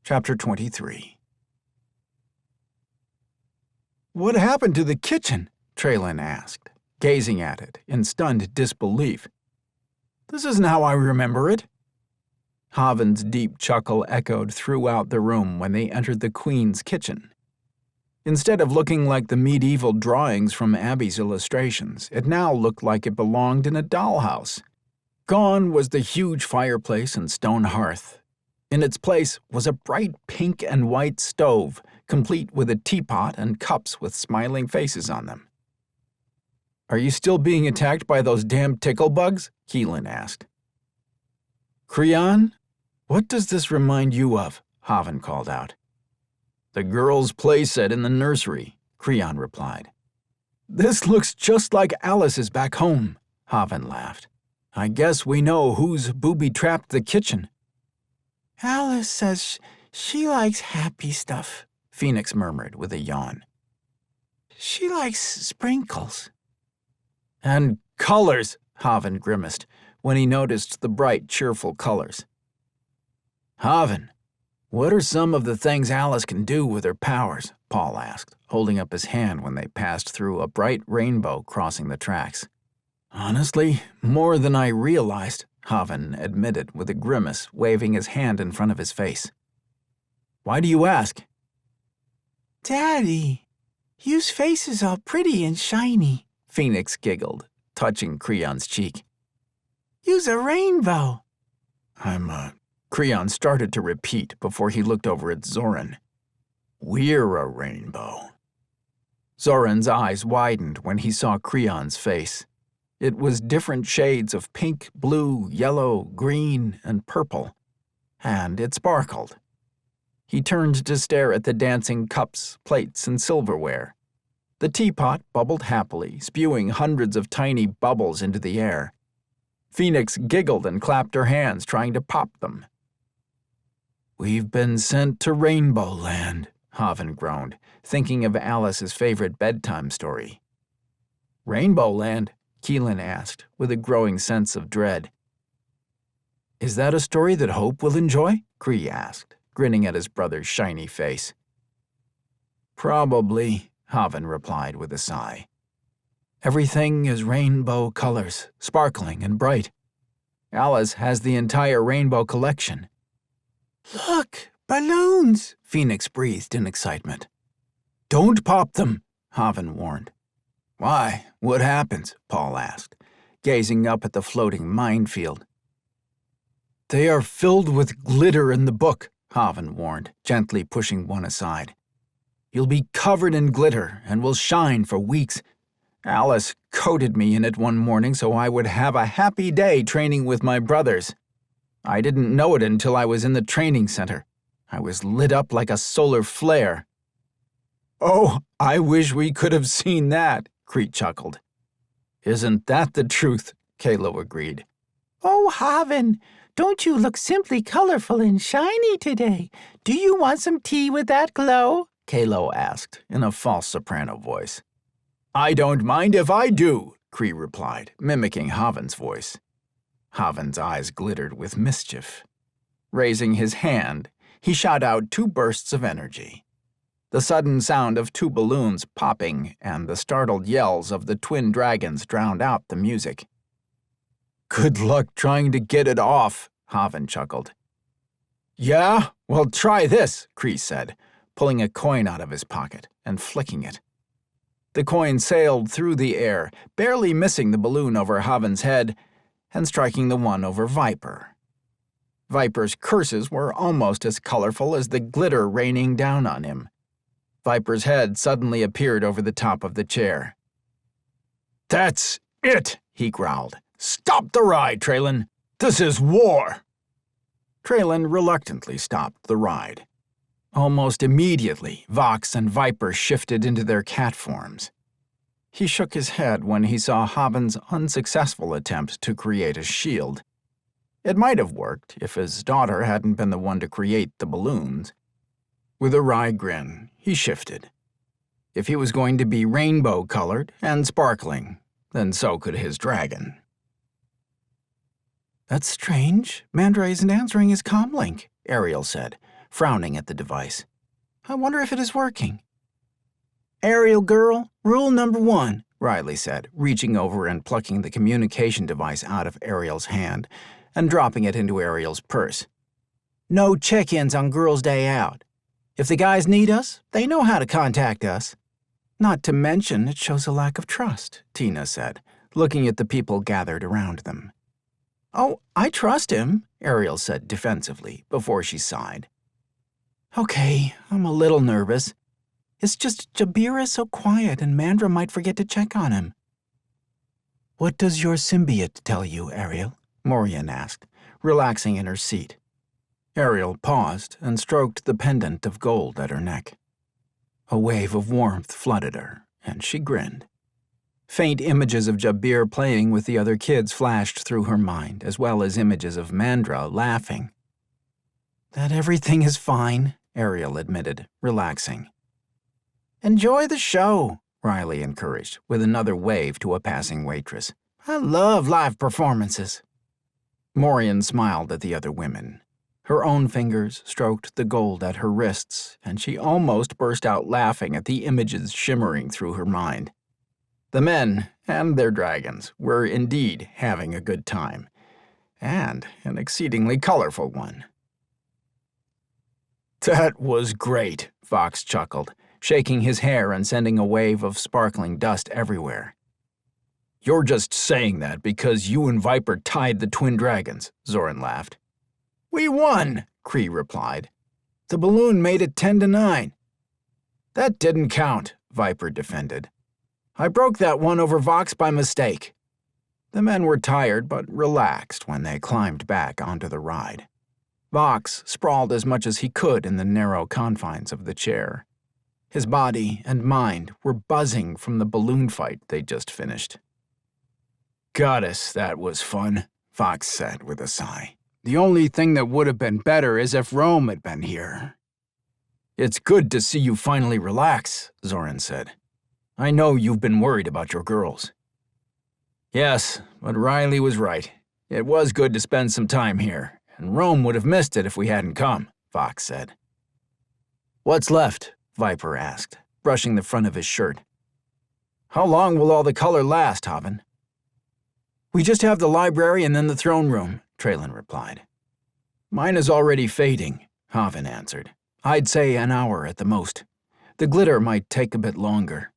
Chapter 23. "What happened to the kitchen?" Traylon asked, gazing at it in stunned disbelief. "This isn't how I remember it." Haven's deep chuckle echoed throughout the room when they entered the Queen's kitchen. Instead of looking like the medieval drawings from Abby's illustrations, it now looked like it belonged in a dollhouse. Gone was the huge fireplace and stone hearth. In its place was a bright pink and white stove, complete with a teapot and cups with smiling faces on them. "Are you still being attacked by those damn tickle bugs?" Keelan asked. "Creon, what does this remind you of?" Haven called out. "The girls' playset in the nursery," Creon replied. "This looks just like Alice's back home," Haven laughed. "I guess we know who's booby-trapped the kitchen." "Alice says she likes happy stuff," Phoenix murmured with a yawn. "She likes sprinkles." "And colors," Haven grimaced when he noticed the bright, cheerful colors. "Haven, what are some of the things Alice can do with her powers?" Paul asked, holding up his hand when they passed through a bright rainbow crossing the tracks. "Honestly, more than I realized," Haven admitted with a grimace, waving his hand in front of his face. "Why do you ask?" "Daddy, you's face is all pretty and shiny," Phoenix giggled, touching Creon's cheek. "You's a rainbow." Creon started to repeat before he looked over at Zoran. "We're a rainbow." Zoran's eyes widened when he saw Creon's face. It was different shades of pink, blue, yellow, green, and purple, and it sparkled. He turned to stare at the dancing cups, plates, and silverware. The teapot bubbled happily, spewing hundreds of tiny bubbles into the air. Phoenix giggled and clapped her hands, trying to pop them. "We've been sent to Rainbow Land," Haven groaned, thinking of Alice's favorite bedtime story. "Rainbow Land?" Keelan asked, with a growing sense of dread. "Is that a story that Hope will enjoy?" Cree asked, grinning at his brother's shiny face. "Probably," Haven replied with a sigh. "Everything is rainbow colors, sparkling and bright. Alice has the entire rainbow collection." "Look, balloons!" Phoenix breathed in excitement. "Don't pop them," Haven warned. "Why? What happens?" Paul asked, gazing up at the floating minefield. "They are filled with glitter in the book," Haven warned, gently pushing one aside. "You'll be covered in glitter and will shine for weeks. Alice coated me in it one morning so I would have a happy day training with my brothers. I didn't know it until I was in the training center. I was lit up like a solar flare." "Oh, I wish we could have seen that," Crete chuckled. "Isn't that the truth?" Kalo agreed. "Oh, Haven, don't you look simply colorful and shiny today? Do you want some tea with that glow?" Kalo asked in a false soprano voice. "I don't mind if I do," Cree replied, mimicking Haven's voice. Haven's eyes glittered with mischief. Raising his hand, he shot out 2 bursts of energy. The sudden sound of 2 balloons popping and the startled yells of the twin dragons drowned out the music. "Good luck trying to get it off," Haven chuckled. "Yeah? Well, try this," Cree said, pulling a coin out of his pocket and flicking it. The coin sailed through the air, barely missing the balloon over Haven's head and striking the one over Viper. Viper's curses were almost as colorful as the glitter raining down on him. Viper's head suddenly appeared over the top of the chair. "That's it," he growled. "Stop the ride, Traylon. This is war." Traylon reluctantly stopped the ride. Almost immediately, Vox and Viper shifted into their cat forms. He shook his head when he saw Haven's unsuccessful attempt to create a shield. It might have worked if his daughter hadn't been the one to create the balloons. With a wry grin, he shifted. If he was going to be rainbow-colored and sparkling, then so could his dragon. "That's strange. Mandra isn't answering his comlink," Ariel said, frowning at the device. I wonder if it is working. Ariel girl, rule number 1, Riley said, reaching over and plucking the communication device out of Ariel's hand and dropping it into Ariel's purse. No check-ins on Girls' Day Out. If the guys need us, they know how to contact us. Not to mention, it shows a lack of trust, Tina said, looking at the people gathered around them. Oh, I trust him, Ariel said defensively before she sighed. Okay, I'm a little nervous. It's just Jabir is so quiet and Mandra might forget to check on him. What does your symbiote tell you, Ariel? Morian asked, relaxing in her seat. Ariel paused and stroked the pendant of gold at her neck. A wave of warmth flooded her, and she grinned. Faint images of Jabir playing with the other kids flashed through her mind, as well as images of Mandra laughing. That everything is fine, Ariel admitted, relaxing. Enjoy the show, Riley encouraged, with another wave to a passing waitress. I love live performances. Morian smiled at the other women. Her own fingers stroked the gold at her wrists, and she almost burst out laughing at the images shimmering through her mind. The men and their dragons were indeed having a good time, and an exceedingly colorful one. That was great, Fox chuckled, shaking his hair and sending a wave of sparkling dust everywhere. You're just saying that because you and Viper tied the twin dragons, Zoran laughed. We won, Kree replied. The balloon made it 10-9. That didn't count, Viper defended. I broke that one over Vox by mistake. The men were tired but relaxed when they climbed back onto the ride. Vox sprawled as much as he could in the narrow confines of the chair. His body and mind were buzzing from the balloon fight they'd just finished. Goddess, that was fun, Fox said with a sigh. The only thing that would have been better is if Rome had been here. It's good to see you finally relax, Zoran said. I know you've been worried about your girls. Yes, but Riley was right. It was good to spend some time here, and Rome would have missed it if we hadn't come, Fox said. What's left? Viper asked, brushing the front of his shirt. How long will all the color last, Haven? We just have the library and then the throne room, Traylon replied. Mine is already fading, Haven answered. I'd say an hour at the most. The glitter might take a bit longer.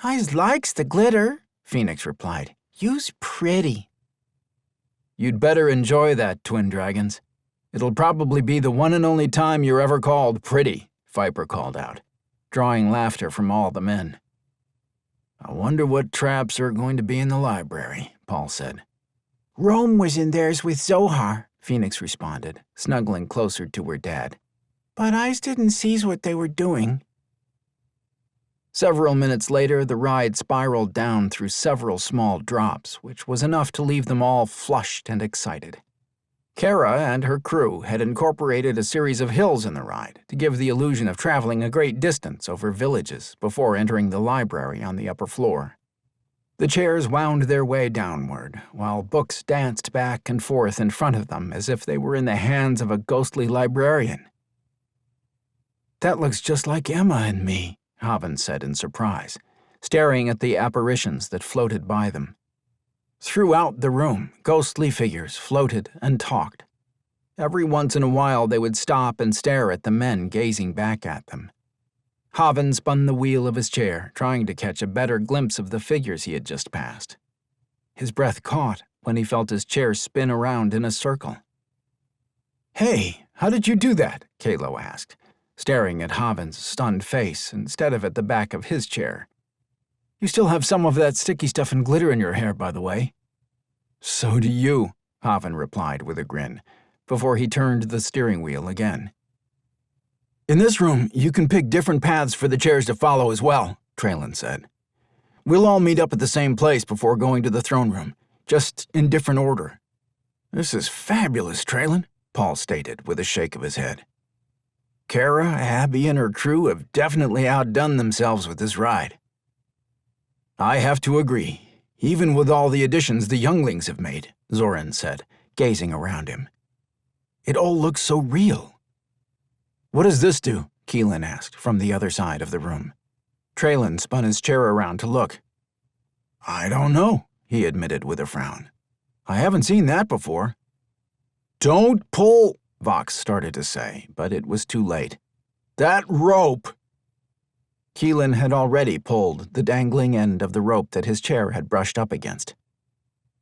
I likes the glitter, Phoenix replied. You's pretty. You'd better enjoy that, twin dragons. It'll probably be the one and only time you're ever called pretty, Viper called out, drawing laughter from all the men. I wonder what traps are going to be in the library, Paul said. Rome was in theirs with Zohar, Phoenix responded, snuggling closer to her dad. But I didn't seize what they were doing. Several minutes later, the ride spiraled down through several small drops, which was enough to leave them all flushed and excited. Kara and her crew had incorporated a series of hills in the ride to give the illusion of traveling a great distance over villages before entering the library on the upper floor. The chairs wound their way downward, while books danced back and forth in front of them as if they were in the hands of a ghostly librarian. That looks just like Emma and me, Haven said in surprise, staring at the apparitions that floated by them. Throughout the room, ghostly figures floated and talked. Every once in a while they would stop and stare at the men gazing back at them. Haven spun the wheel of his chair, trying to catch a better glimpse of the figures he had just passed. His breath caught when he felt his chair spin around in a circle. Hey, how did you do that? Kalo asked, staring at Haven's stunned face instead of at the back of his chair. You still have some of that sticky stuff and glitter in your hair, by the way. So do you, Haven replied with a grin, before he turned the steering wheel again. In this room, you can pick different paths for the chairs to follow as well, Traylon said. We'll all meet up at the same place before going to the throne room, just in different order. This is fabulous, Traylon, Paul stated with a shake of his head. Kara, Abby, and her crew have definitely outdone themselves with this ride. I have to agree, even with all the additions the younglings have made, Zoran said, gazing around him. It all looks so real. What does this do? Keelan asked from the other side of the room. Traylon spun his chair around to look. I don't know, he admitted with a frown. I haven't seen that before. Don't pull, Vox started to say, but it was too late. That rope! Keelan had already pulled the dangling end of the rope that his chair had brushed up against.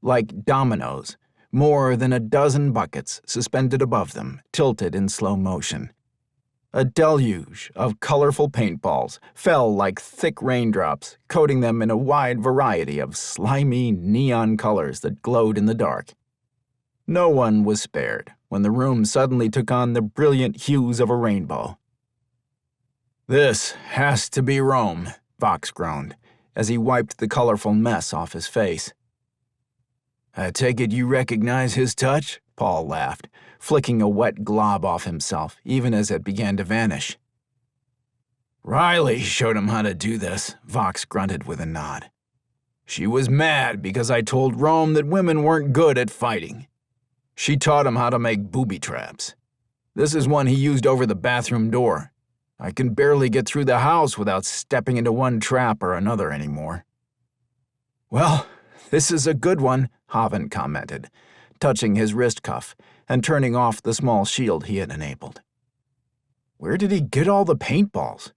Like dominoes, more than a dozen buckets suspended above them, tilted in slow motion. A deluge of colorful paintballs fell like thick raindrops, coating them in a wide variety of slimy neon colors that glowed in the dark. No one was spared when the room suddenly took on the brilliant hues of a rainbow. This has to be Rome, Vox groaned, as he wiped the colorful mess off his face. I take it you recognize his touch? Paul laughed, flicking a wet glob off himself, even as it began to vanish. Riley showed him how to do this, Vox grunted with a nod. She was mad because I told Rome that women weren't good at fighting. She taught him how to make booby traps. This is one he used over the bathroom door. I can barely get through the house without stepping into one trap or another anymore. Well, this is a good one, Haven commented, touching his wrist cuff and turning off the small shield he had enabled. Where did he get all the paintballs?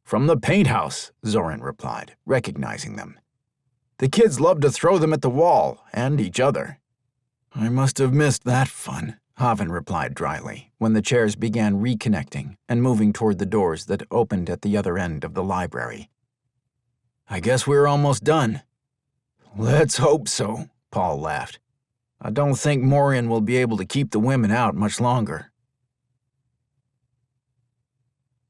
From the paint house, Zoran replied, recognizing them. The kids love to throw them at the wall and each other. I must have missed that fun, Haven replied dryly, when the chairs began reconnecting and moving toward the doors that opened at the other end of the library. I guess we're almost done. Let's hope so, Paul laughed. I don't think Morian will be able to keep the women out much longer.